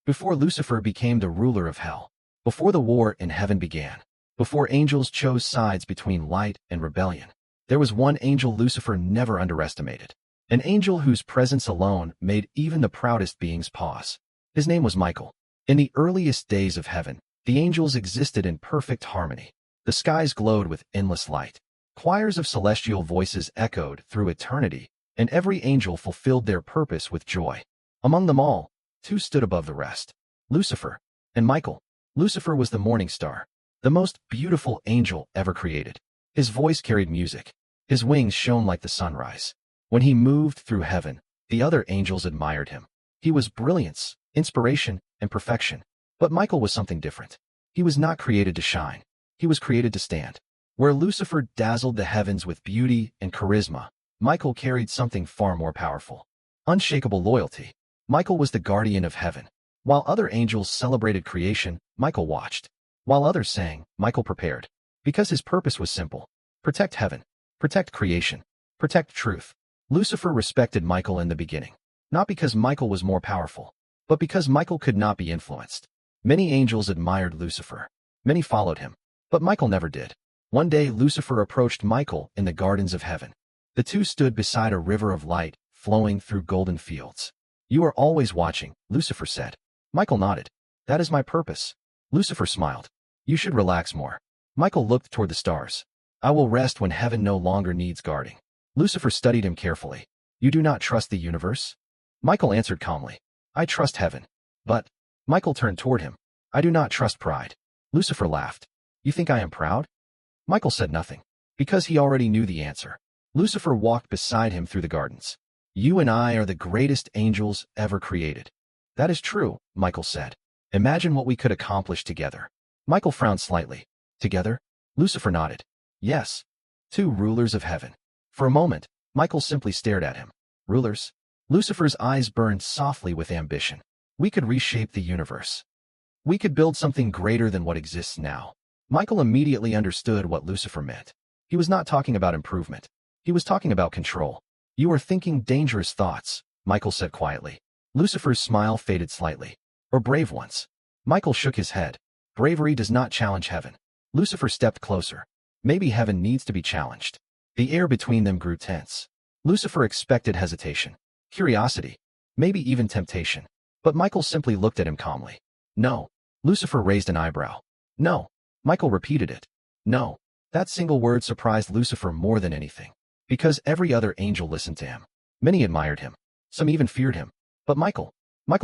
before Lucifer became the ruler of hell, before the war in heaven began, before angels chose sides between light and rebellion, there was one angel Lucifer never underestimated, an angel whose presence alone made even the proudest beings pause. His name was Michael. In the earliest days of heaven, the angels existed in perfect harmony. The skies glowed with endless light. Choirs of celestial voices echoed through eternity, and every angel fulfilled their purpose with joy. Among them all, two stood above the rest, Lucifer and Michael. Lucifer was the morning star, the most beautiful angel ever created. His voice carried music. His wings shone like the sunrise. When he moved through heaven, the other angels admired him. He was brilliance, inspiration, and perfection. But Michael was something different. He was not created to shine. He was created to stand. Where Lucifer dazzled the heavens with beauty and charisma, Michael carried something far more powerful: unshakable loyalty. Michael was the guardian of heaven. While other angels celebrated creation, Michael watched. While others sang, Michael prepared. Because his purpose was simple: protect heaven, protect creation, protect truth. Lucifer respected Michael in the beginning, not because Michael was more powerful, but because Michael could not be influenced. Many angels admired Lucifer. Many followed him, but Michael never did. One day Lucifer approached Michael in the gardens of heaven. The two stood beside a river of light flowing through golden fields. "You are always watching," Lucifer said. Michael nodded. "That is my purpose." Lucifer smiled. "You should relax more." Michael looked toward the stars. "I will rest when heaven no longer needs guarding." Lucifer studied him carefully. "You do not trust the universe?" Michael answered calmly. "I trust heaven." "But—" Michael turned toward him. "I do not trust pride." Lucifer laughed. "You think I am proud?" Michael said nothing, because he already knew the answer. Lucifer walked beside him through the gardens. "You and I are the greatest angels ever created." "That is true," Michael said. "Imagine what we could accomplish together." Michael frowned slightly. "Together?" Lucifer nodded. "Yes. Two rulers of heaven." For a moment, Michael simply stared at him. "Rulers?" Lucifer's eyes burned softly with ambition. "We could reshape the universe. We could build something greater than what exists now." Michael immediately understood what Lucifer meant. He was not talking about improvement. He was talking about control. "You are thinking dangerous thoughts," Michael said quietly. Lucifer's smile faded slightly. "Or brave ones." Michael shook his head. "Bravery does not challenge heaven." Lucifer stepped closer. "Maybe heaven needs to be challenged." The air between them grew tense. Lucifer expected hesitation, curiosity, maybe even temptation. But Michael simply looked at him calmly. "No." Lucifer raised an eyebrow. "No." Michael repeated it. "No." That single word surprised Lucifer more than anything, because every other angel listened to him. Many admired him. Some even feared him. But Michael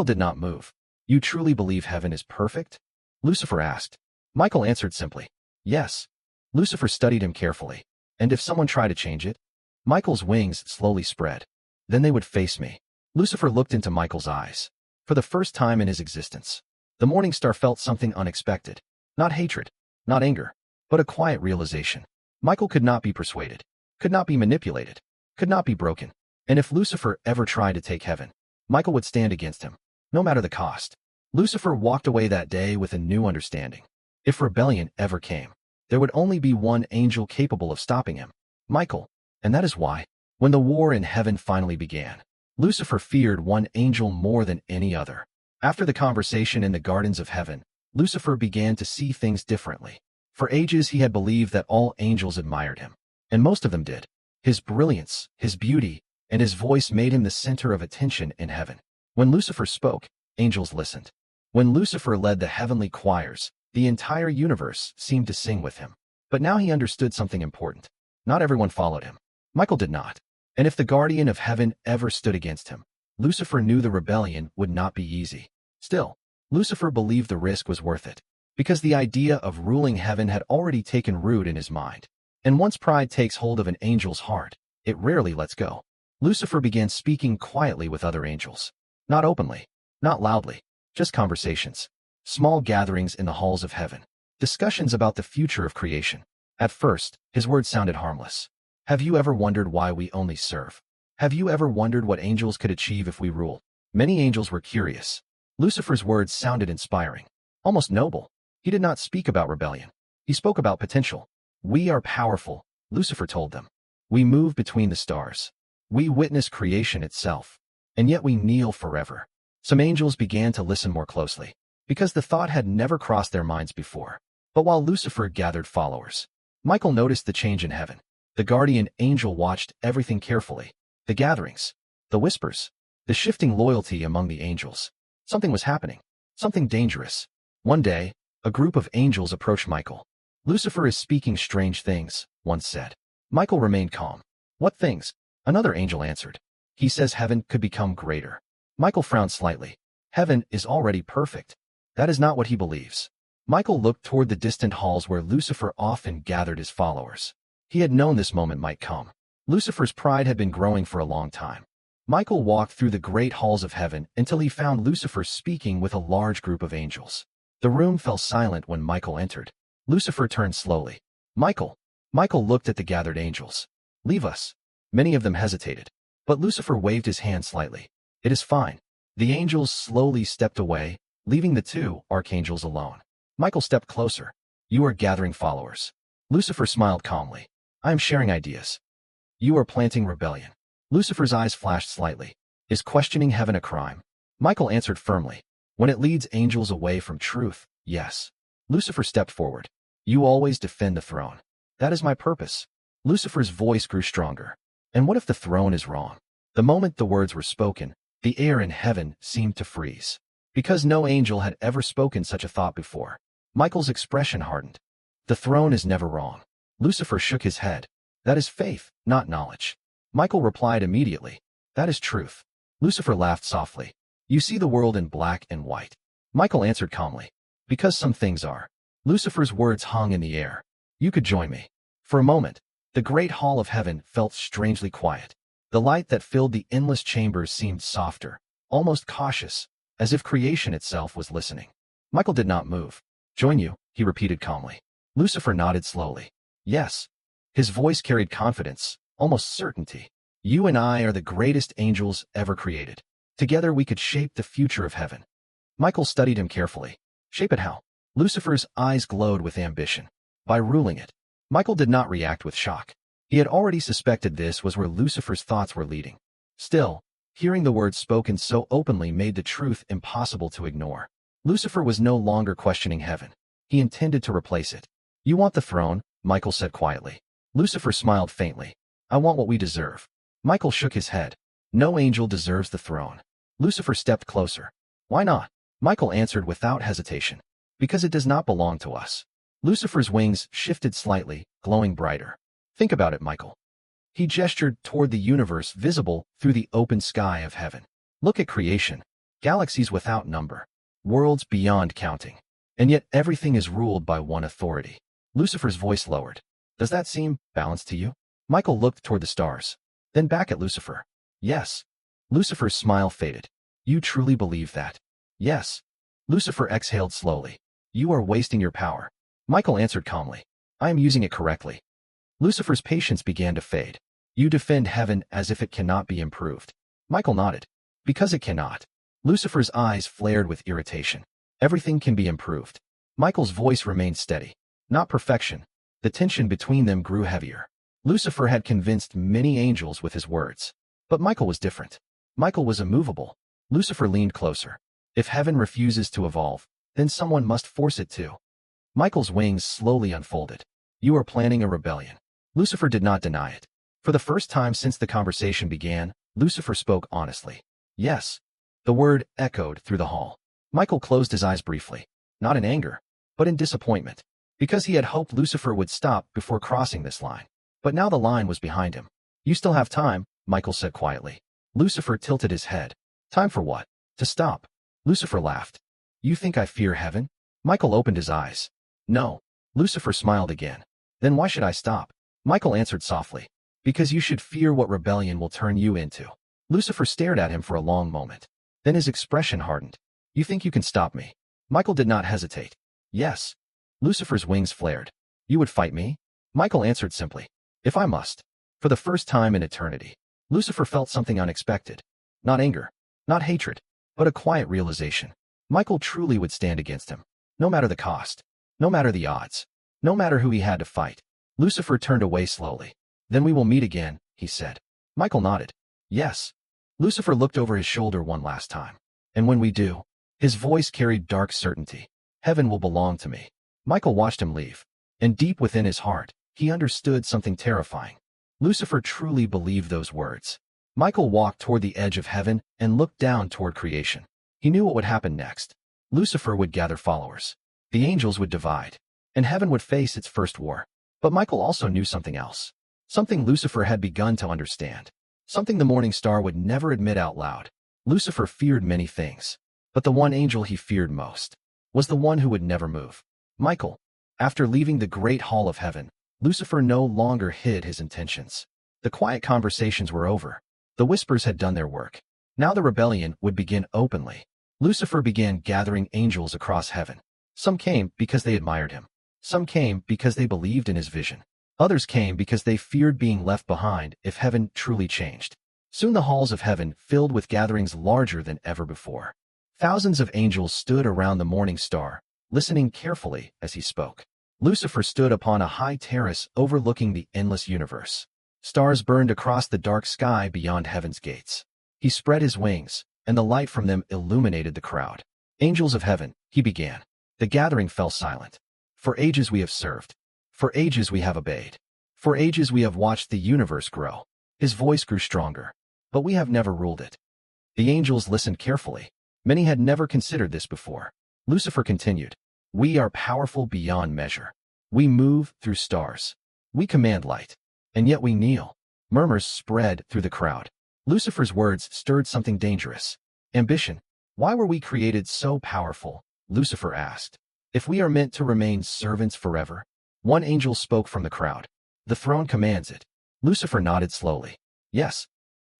did not move. "You truly believe heaven is perfect?" Lucifer asked. Michael answered simply, "Yes." Lucifer studied him carefully. "And if someone tried to change it?" Michael's wings slowly spread. "Then they would face me." Lucifer looked into Michael's eyes. For the first time in his existence, the morning star felt something unexpected. Not hatred, not anger, but a quiet realization. Michael could not be persuaded, could not be manipulated, could not be broken. And if Lucifer ever tried to take heaven, Michael would stand against him, no matter the cost. Lucifer walked away that day with a new understanding. If rebellion ever came, there would only be one angel capable of stopping him: Michael. And that is why, when the war in heaven finally began, Lucifer feared one angel more than any other. After the conversation in the gardens of heaven, Lucifer began to see things differently. For ages he had believed that all angels admired him, and most of them did. His brilliance, his beauty, and his voice made him the center of attention in heaven. When Lucifer spoke, angels listened. When Lucifer led the heavenly choirs, the entire universe seemed to sing with him. But now he understood something important. Not everyone followed him. Michael did not. And if the guardian of heaven ever stood against him, Lucifer knew the rebellion would not be easy. Still, Lucifer believed the risk was worth it, because the idea of ruling heaven had already taken root in his mind. And once pride takes hold of an angel's heart, it rarely lets go. Lucifer began speaking quietly with other angels. Not openly, not loudly, just conversations. Small gatherings in the halls of heaven. Discussions about the future of creation. At first, his words sounded harmless. "Have you ever wondered why we only serve? Have you ever wondered what angels could achieve if we ruled?" Many angels were curious. Lucifer's words sounded inspiring, almost noble. He did not speak about rebellion. He spoke about potential. "We are powerful," Lucifer told them. "We move between the stars. We witness creation itself. And yet we kneel forever. Some angels began to listen more closely, because the thought had never crossed their minds before. But while Lucifer gathered followers, Michael noticed the change in heaven. The guardian angel watched everything carefully. The gatherings, the whispers, the shifting loyalty among the angels. Something was happening. Something dangerous. One day, a group of angels approached Michael. "Lucifer is speaking strange things," one said. Michael remained calm. "What things?" Another angel answered. "He says heaven could become greater." Michael frowned slightly. Heaven is already perfect. That is not what he believes. Michael looked toward the distant halls where Lucifer often gathered his followers. He had known this moment might come. Lucifer's pride had been growing for a long time. Michael walked through the great halls of heaven until he found Lucifer speaking with a large group of angels. The room fell silent when Michael entered. Lucifer turned slowly. "Michael." Michael looked at the gathered angels. "Leave us." Many of them hesitated. But Lucifer waved his hand slightly. "It is fine." The angels slowly stepped away, leaving the two archangels alone. Michael stepped closer. "You are gathering followers." Lucifer smiled calmly. "I am sharing ideas." "You are planting rebellion." Lucifer's eyes flashed slightly. "Is questioning heaven a crime?" Michael answered firmly. "When it leads angels away from truth, yes." Lucifer stepped forward. "You always defend the throne." "That is my purpose." Lucifer's voice grew stronger. "And what if the throne is wrong?" The moment the words were spoken, the air in heaven seemed to freeze. Because no angel had ever spoken such a thought before. Michael's expression hardened. "The throne is never wrong." Lucifer shook his head. "That is faith, not knowledge." Michael replied immediately. "That is truth." Lucifer laughed softly. "You see the world in black and white." Michael answered calmly. "Because some things are." Lucifer's words hung in the air. "You could join me." For a moment, the great hall of heaven felt strangely quiet. The light that filled the endless chambers seemed softer, almost cautious, as if creation itself was listening. Michael did not move. "Join you," he repeated calmly. Lucifer nodded slowly. "Yes." His voice carried confidence, almost certainty. "You and I are the greatest angels ever created. Together we could shape the future of heaven." Michael studied him carefully. "Shape it how?" Lucifer's eyes glowed with ambition. "By ruling it." Michael did not react with shock. He had already suspected this was where Lucifer's thoughts were leading. Still, hearing the words spoken so openly made the truth impossible to ignore. Lucifer was no longer questioning heaven. He intended to replace it. "You want the throne," Michael said quietly. Lucifer smiled faintly. "I want what we deserve." Michael shook his head. "No angel deserves the throne." Lucifer stepped closer. "Why not?" Michael answered without hesitation. "Because it does not belong to us." Lucifer's wings shifted slightly, glowing brighter. "Think about it, Michael." He gestured toward the universe visible through the open sky of heaven. "Look at creation. Galaxies without number. Worlds beyond counting. And yet everything is ruled by one authority." Lucifer's voice lowered. "Does that seem balanced to you?" Michael looked toward the stars, then back at Lucifer. "Yes." Lucifer's smile faded. "You truly believe that?" "Yes." Lucifer exhaled slowly. "You are wasting your power." Michael answered calmly. "I am using it correctly." Lucifer's patience began to fade. "You defend heaven as if it cannot be improved." Michael nodded. "Because it cannot." Lucifer's eyes flared with irritation. "Everything can be improved." Michael's voice remained steady. "Not perfection." The tension between them grew heavier. Lucifer had convinced many angels with his words. But Michael was different. Michael was immovable. Lucifer leaned closer. "If heaven refuses to evolve, then someone must force it to." Michael's wings slowly unfolded. "You are planning a rebellion." Lucifer did not deny it. For the first time since the conversation began, Lucifer spoke honestly. "Yes." The word echoed through the hall. Michael closed his eyes briefly, not in anger, but in disappointment, because he had hoped Lucifer would stop before crossing this line. But now the line was behind him. "You still have time," Michael said quietly. Lucifer tilted his head. "Time for what?" "To stop." Lucifer laughed. "You think I fear heaven?" Michael opened his eyes. "No." Lucifer smiled again. "Then why should I stop?" Michael answered softly. "Because you should fear what rebellion will turn you into." Lucifer stared at him for a long moment. Then his expression hardened. "You think you can stop me?" Michael did not hesitate. "Yes." Lucifer's wings flared. "You would fight me?" Michael answered simply. "If I must." For the first time in eternity, Lucifer felt something unexpected. Not anger, not hatred, but a quiet realization. Michael truly would stand against him. No matter the cost. No matter the odds. No matter who he had to fight. Lucifer turned away slowly. "Then we will meet again," he said. Michael nodded. "Yes." Lucifer looked over his shoulder one last time. And when we do, his voice carried dark certainty. Heaven will belong to me. Michael watched him leave, and deep within his heart, he understood something terrifying. Lucifer truly believed those words. Michael walked toward the edge of heaven and looked down toward creation. He knew what would happen next. Lucifer would gather followers. The angels would divide, and heaven would face its first war. But Michael also knew something else. Something Lucifer had begun to understand. Something the morning star would never admit out loud. Lucifer feared many things, but the one angel he feared most was the one who would never move. Michael. After leaving the great hall of heaven, Lucifer no longer hid his intentions. The quiet conversations were over. The whispers had done their work. Now the rebellion would begin openly. Lucifer began gathering angels across heaven. Some came because they admired him. Some came because they believed in his vision. Others came because they feared being left behind if heaven truly changed. Soon the halls of heaven filled with gatherings larger than ever before. Thousands of angels stood around the morning star, listening carefully as he spoke. Lucifer stood upon a high terrace overlooking the endless universe. Stars burned across the dark sky beyond heaven's gates. He spread his wings, and the light from them illuminated the crowd. Angels of heaven, he began. The gathering fell silent. For ages we have served. For ages we have obeyed. For ages we have watched the universe grow. His voice grew stronger, but we have never ruled it. The angels listened carefully. Many had never considered this before. Lucifer continued. We are powerful beyond measure. We move through stars. We command light. And yet we kneel. Murmurs spread through the crowd. Lucifer's words stirred something dangerous. Ambition. Why were we created so powerful? Lucifer asked. If we are meant to remain servants forever? One angel spoke from the crowd. The throne commands it. Lucifer nodded slowly. Yes.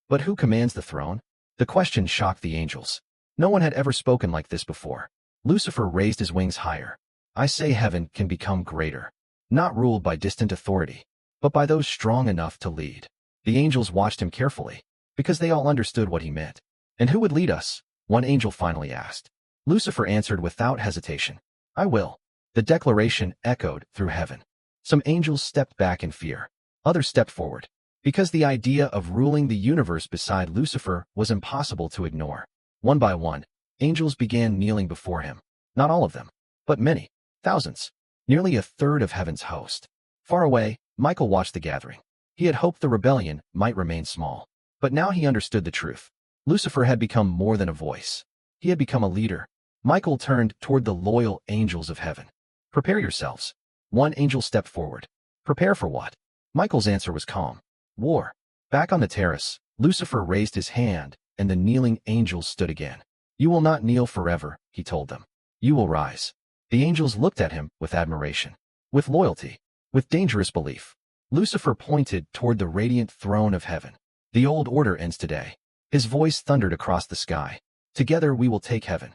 But who commands the throne? The question shocked the angels. No one had ever spoken like this before. Lucifer raised his wings higher. I say heaven can become greater, not ruled by distant authority, but by those strong enough to lead. The angels watched him carefully, because they all understood what he meant. And who would lead us? One angel finally asked. Lucifer answered without hesitation. I will. The declaration echoed through heaven. Some angels stepped back in fear. Others stepped forward, because the idea of ruling the universe beside Lucifer was impossible to ignore. One by one, angels began kneeling before him. Not all of them, but many. Thousands. Nearly a third of heaven's host. Far away, Michael watched the gathering. He had hoped the rebellion might remain small. But now he understood the truth. Lucifer had become more than a voice. He had become a leader. Michael turned toward the loyal angels of heaven. Prepare yourselves. One angel stepped forward. Prepare for what? Michael's answer was calm. War. Back on the terrace, Lucifer raised his hand, and the kneeling angels stood again. You will not kneel forever, he told them. You will rise. The angels looked at him with admiration, with loyalty, with dangerous belief. Lucifer pointed toward the radiant throne of heaven. The old order ends today. His voice thundered across the sky. Together we will take heaven.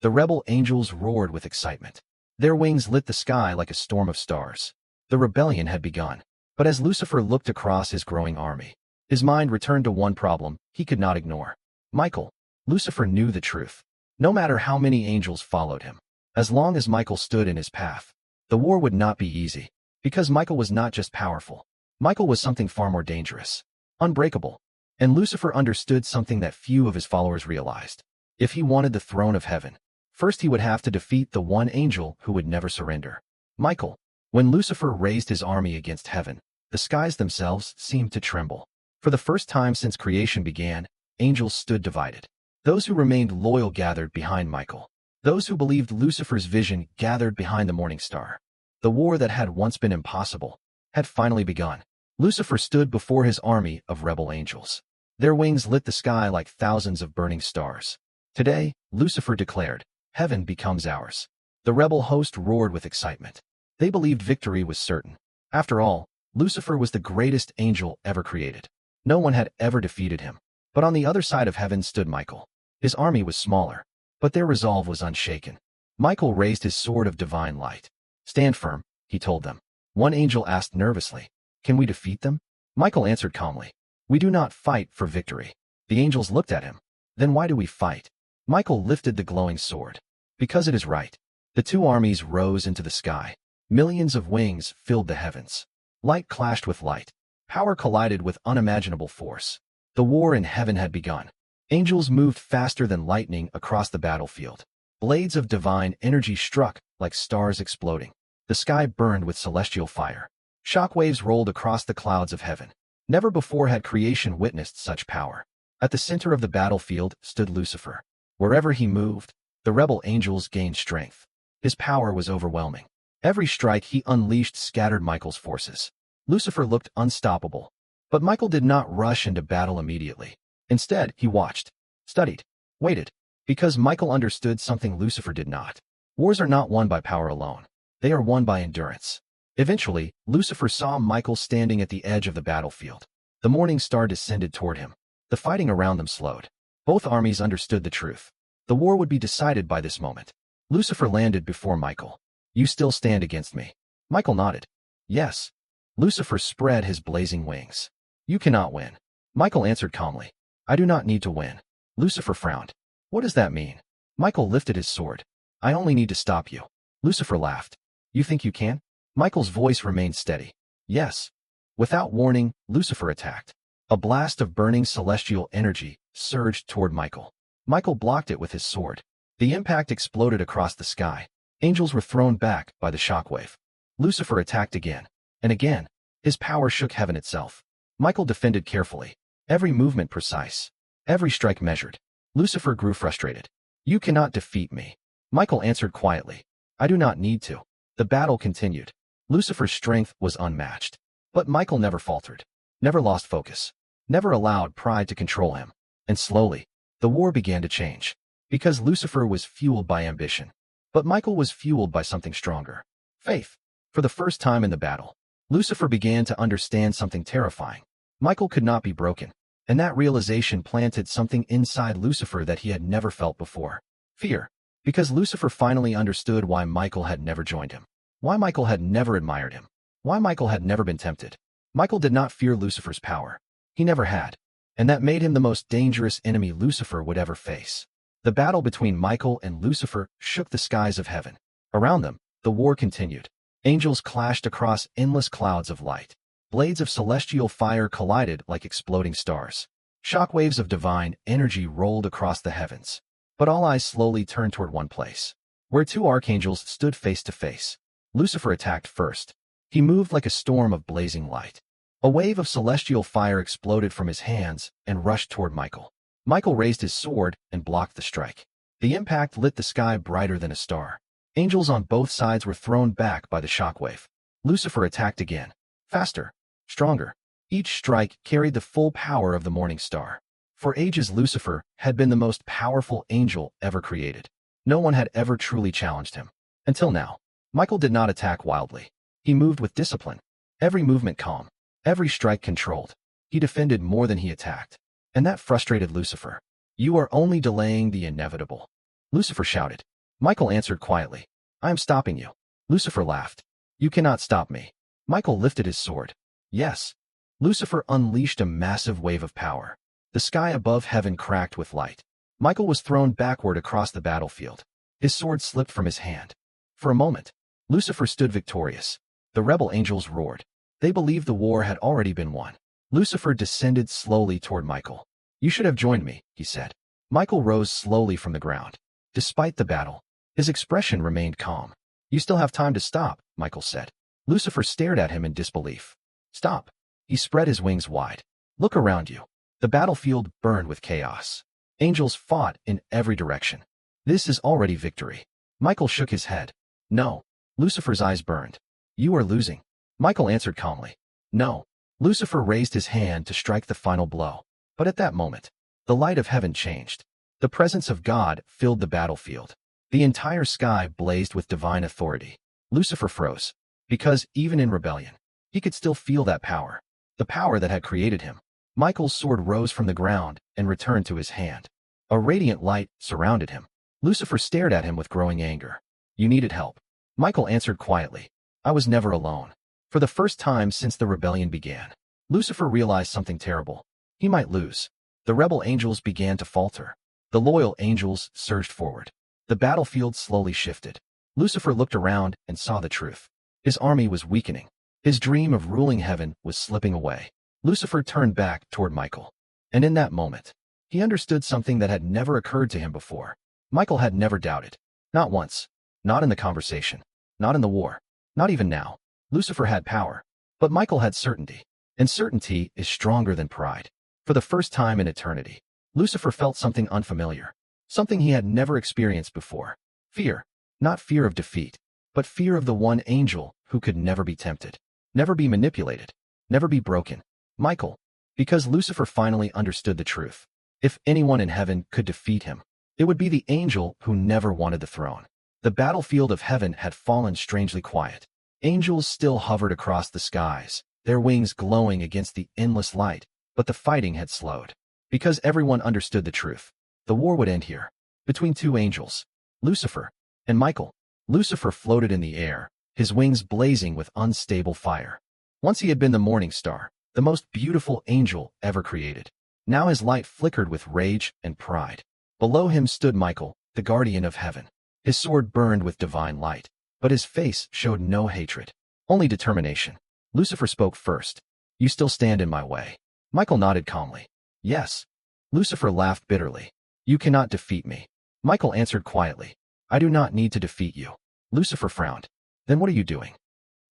The rebel angels roared with excitement. Their wings lit the sky like a storm of stars. The rebellion had begun. But as Lucifer looked across his growing army, his mind returned to one problem he could not ignore. Michael. Lucifer knew the truth. No matter how many angels followed him, as long as Michael stood in his path, the war would not be easy, because Michael was not just powerful. Michael was something far more dangerous, unbreakable. And Lucifer understood something that few of his followers realized. If he wanted the throne of heaven, first he would have to defeat the one angel who would never surrender. Michael. When Lucifer raised his army against heaven, the skies themselves seemed to tremble. For the first time since creation began, angels stood divided. Those who remained loyal gathered behind Michael. Those who believed Lucifer's vision gathered behind the morning star. The war that had once been impossible had finally begun. Lucifer stood before his army of rebel angels. Their wings lit the sky like thousands of burning stars. Today, Lucifer declared, heaven becomes ours. The rebel host roared with excitement. They believed victory was certain. After all, Lucifer was the greatest angel ever created. No one had ever defeated him. But on the other side of heaven stood Michael. His army was smaller, but their resolve was unshaken. Michael raised his sword of divine light. Stand firm, he told them. One angel asked nervously, can we defeat them? Michael answered calmly, we do not fight for victory. The angels looked at him. Then why do we fight? Michael lifted the glowing sword. Because it is right. The two armies rose into the sky. Millions of wings filled the heavens. Light clashed with light. Power collided with unimaginable force. The war in heaven had begun. Angels moved faster than lightning across the battlefield. Blades of divine energy struck like stars exploding. The sky burned with celestial fire. Shockwaves rolled across the clouds of heaven. Never before had creation witnessed such power. At the center of the battlefield stood Lucifer. Wherever he moved, the rebel angels gained strength. His power was overwhelming. Every strike he unleashed scattered Michael's forces. Lucifer looked unstoppable. But Michael did not rush into battle immediately. Instead, he watched, studied, waited, because Michael understood something Lucifer did not. Wars are not won by power alone. They are won by endurance. Eventually, Lucifer saw Michael standing at the edge of the battlefield. The morning star descended toward him. The fighting around them slowed. Both armies understood the truth. The war would be decided by this moment. Lucifer landed before Michael. "You still stand against me?" Michael nodded. "Yes." Lucifer spread his blazing wings. "You cannot win." Michael answered calmly. "I do not need to win." Lucifer frowned. "What does that mean?" Michael lifted his sword. "I only need to stop you." Lucifer laughed. "You think you can?" Michael's voice remained steady. "Yes." Without warning, Lucifer attacked. A blast of burning celestial energy surged toward Michael. Michael blocked it with his sword. The impact exploded across the sky. Angels were thrown back by the shockwave. Lucifer attacked again and again. His power shook heaven itself. Michael defended carefully. Every movement precise. Every strike measured. Lucifer grew frustrated. "You cannot defeat me." Michael answered quietly. "I do not need to." The battle continued. Lucifer's strength was unmatched. But Michael never faltered. Never lost focus. Never allowed pride to control him. And slowly, the war began to change. Because Lucifer was fueled by ambition. But Michael was fueled by something stronger. Faith. For the first time in the battle, Lucifer began to understand something terrifying. Michael could not be broken. And that realization planted something inside Lucifer that he had never felt before. Fear. Because Lucifer finally understood why Michael had never joined him. Why Michael had never admired him. Why Michael had never been tempted. Michael did not fear Lucifer's power. He never had. And that made him the most dangerous enemy Lucifer would ever face. The battle between Michael and Lucifer shook the skies of heaven. Around them, the war continued. Angels clashed across endless clouds of light. Blades of celestial fire collided like exploding stars. Shockwaves of divine energy rolled across the heavens. But all eyes slowly turned toward one place, where two archangels stood face to face. Lucifer attacked first. He moved like a storm of blazing light. A wave of celestial fire exploded from his hands and rushed toward Michael. Michael raised his sword and blocked the strike. The impact lit the sky brighter than a star. Angels on both sides were thrown back by the shockwave. Lucifer attacked again. Faster. Stronger. Each strike carried the full power of the morning star. For ages, Lucifer had been the most powerful angel ever created. No one had ever truly challenged him. Until now. Michael did not attack wildly. He moved with discipline. Every movement calm. Every strike controlled. He defended more than he attacked. And that frustrated Lucifer. "You are only delaying the inevitable." Lucifer shouted. Michael answered quietly. "I am stopping you." Lucifer laughed. "You cannot stop me." Michael lifted his sword. "Yes." Lucifer unleashed a massive wave of power. The sky above heaven cracked with light. Michael was thrown backward across the battlefield. His sword slipped from his hand. For a moment, Lucifer stood victorious. The rebel angels roared. They believed the war had already been won. Lucifer descended slowly toward Michael. "You should have joined me," he said. Michael rose slowly from the ground. Despite the battle, his expression remained calm. "You still have time to stop," Michael said. Lucifer stared at him in disbelief. "Stop." He spread his wings wide. "Look around you." The battlefield burned with chaos. Angels fought in every direction. "This is already victory." Michael shook his head. "No." Lucifer's eyes burned. "You are losing." Michael answered calmly. "No." Lucifer raised his hand to strike the final blow. But at that moment, the light of heaven changed. The presence of God filled the battlefield. The entire sky blazed with divine authority. Lucifer froze. Because, even in rebellion, he could still feel that power. The power that had created him. Michael's sword rose from the ground and returned to his hand. A radiant light surrounded him. Lucifer stared at him with growing anger. "You needed help." Michael answered quietly. "I was never alone." For the first time since the rebellion began, Lucifer realized something terrible. He might lose. The rebel angels began to falter. The loyal angels surged forward. The battlefield slowly shifted. Lucifer looked around and saw the truth. His army was weakening. His dream of ruling heaven was slipping away. Lucifer turned back toward Michael. And in that moment, He understood something that had never occurred to him before. Michael had never doubted. Not once. Not in the conversation. Not in the war. Not even now. Lucifer had power. But Michael had certainty. And certainty is stronger than pride. For the first time in eternity, Lucifer felt something unfamiliar. Something he had never experienced before. Fear. Not fear of defeat, but fear of the one angel who could never be tempted. Never be manipulated. Never be broken. Michael. Because Lucifer finally understood the truth. If anyone in heaven could defeat him, it would be the angel who never wanted the throne. The battlefield of heaven had fallen strangely quiet. Angels still hovered across the skies, their wings glowing against the endless light, but the fighting had slowed. Because everyone understood the truth. The war would end here. Between two angels, Lucifer and Michael. Lucifer floated in the air, his wings blazing with unstable fire. Once he had been the morning star, the most beautiful angel ever created. Now his light flickered with rage and pride. Below him stood Michael, the guardian of heaven. His sword burned with divine light, but his face showed no hatred, only determination. Lucifer spoke first. You still stand in my way. Michael nodded calmly. Yes. Lucifer laughed bitterly. You cannot defeat me. Michael answered quietly. I do not need to defeat you. Lucifer frowned. Then what are you doing?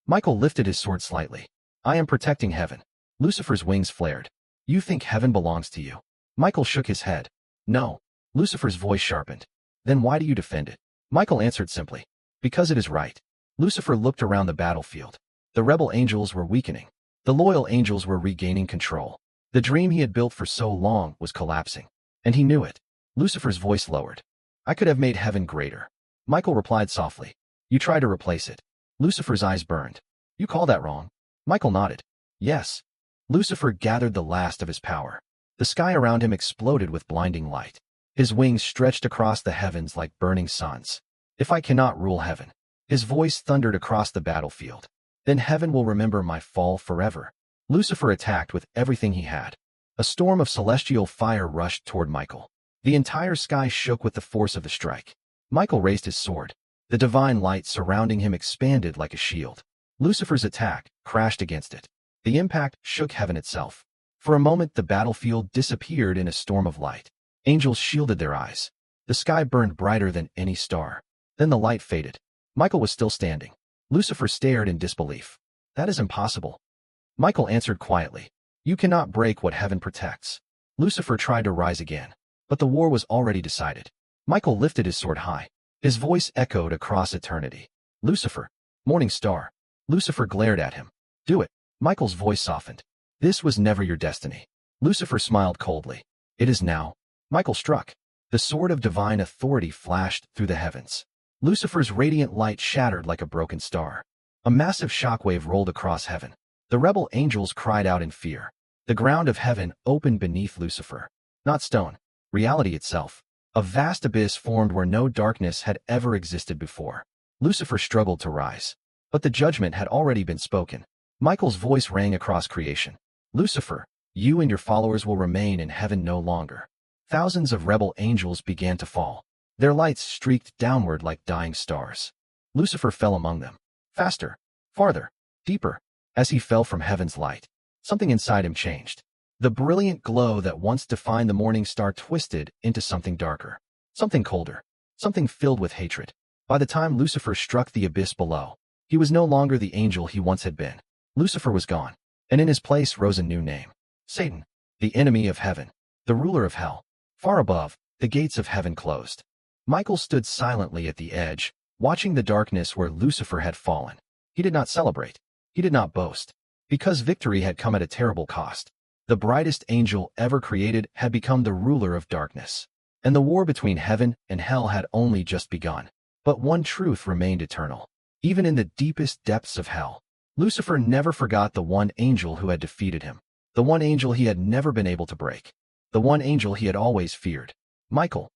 Michael lifted his sword slightly. I am protecting heaven. Lucifer's wings flared. You think heaven belongs to you? Michael shook his head. No. Lucifer's voice sharpened. Then why do you defend it? Michael answered simply. Because it is right. Lucifer looked around the battlefield. The rebel angels were weakening. The loyal angels were regaining control. The dream he had built for so long was collapsing. And he knew it. Lucifer's voice lowered. I could have made heaven greater. Michael replied softly. You try to replace it. Lucifer's eyes burned. You call that wrong? Michael nodded. Yes. Lucifer gathered the last of his power. The sky around him exploded with blinding light. His wings stretched across the heavens like burning suns. If I cannot rule heaven, his voice thundered across the battlefield, then heaven will remember my fall forever. Lucifer attacked with everything he had. A storm of celestial fire rushed toward Michael. The entire sky shook with the force of the strike. Michael raised his sword. The divine light surrounding him expanded like a shield. Lucifer's attack crashed against it. The impact shook heaven itself. For a moment the battlefield disappeared in a storm of light. Angels shielded their eyes. The sky burned brighter than any star. Then the light faded. Michael was still standing. Lucifer stared in disbelief. That is impossible. Michael answered quietly. You cannot break what heaven protects. Lucifer tried to rise again, but the war was already decided. Michael lifted his sword high. His voice echoed across eternity. Lucifer, morning star. Lucifer glared at him. Do it. Michael's voice softened. This was never your destiny. Lucifer smiled coldly. It is now. Michael struck. The sword of divine authority flashed through the heavens. Lucifer's radiant light shattered like a broken star. A massive shockwave rolled across heaven. The rebel angels cried out in fear. The ground of heaven opened beneath Lucifer. Not stone, reality itself. A vast abyss formed where no darkness had ever existed before. Lucifer struggled to rise. But the judgment had already been spoken. Michael's voice rang across creation. Lucifer, you and your followers will remain in heaven no longer. Thousands of rebel angels began to fall. Their lights streaked downward like dying stars. Lucifer fell among them. Faster, farther, deeper. As he fell from heaven's light, something inside him changed. The brilliant glow that once defined the morning star twisted into something darker, something colder, something filled with hatred. By the time Lucifer struck the abyss below, he was no longer the angel he once had been. Lucifer was gone, and in his place rose a new name. Satan, the enemy of heaven, the ruler of hell. Far above, the gates of heaven closed. Michael stood silently at the edge, watching the darkness where Lucifer had fallen. He did not celebrate. He did not boast. Because victory had come at a terrible cost. The brightest angel ever created had become the ruler of darkness. And the war between heaven and hell had only just begun. But one truth remained eternal. Even in the deepest depths of hell, Lucifer never forgot the one angel who had defeated him. The one angel he had never been able to break. The one angel he had always feared. Michael.